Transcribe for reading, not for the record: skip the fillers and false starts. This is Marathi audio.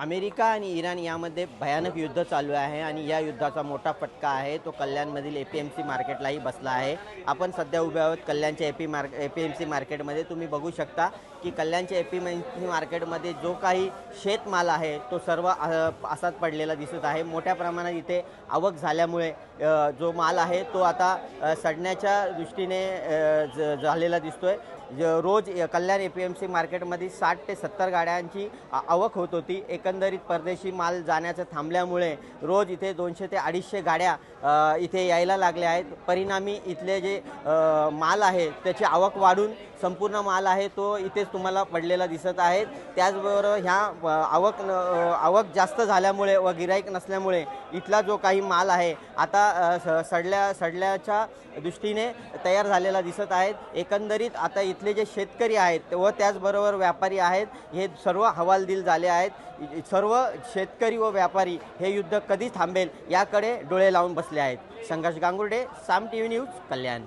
अमेरिका आणि इराण यामध्ये भयानक युद्ध चालू आहे आणि या युद्धाचा मोठा फटका आहे तो कल्याणमधील APMC मार्केटलाही बसला आहे। आपण सध्या उभे आहोत कल्याणच्या APMC मार्केटमध्ये। तुम्ही बघू शकता की कल्याणच्या APMC मार्केटमध्ये जो काही शेतमाल आहे तो सर्व असाच पडलेला दिसत आहे। मोठ्या प्रमाणात इथे आवक झाल्यामुळे जो माल आहे तो आता सडण्याच्या दृष्टीने झालेला दिसतोय। रोज कल्याण APMC मार्केटमध्ये 60 ते 70 गाड्यांची आवक होत होती। एकंदरीत परदेशी माल जाण्याचं थांबल्यामुळे रोज इथे 200 ते 250 गाड्या इथे यायला लागल्या आहेत। परिणामी इथले जे माल आहे त्याची आवक वाढून संपूर्ण माल आहे तो इथेच तुम्हाला पडलेला दिसत आहे। त्याचबरोबर ह्या आवक जास्त झाल्यामुळे व गिराईक नसल्यामुळे इथला जो काही माल आहे आता सडल्याच्या दृष्टीने तयार झालेला दिसत आहे। एकंदरीत आता इथले जे शेतकरी आहेत व त्याचबरोबर व्यापारी आहेत हे सर्व हवालदिल झाले आहेत। सर्व शेतकरी व व्यापारी हे युद्ध कधी थांबेल याकडे डोळे लावून बसले आहेत। संघर्ष गांगुर्डे, साम TV न्यूज, कल्याण।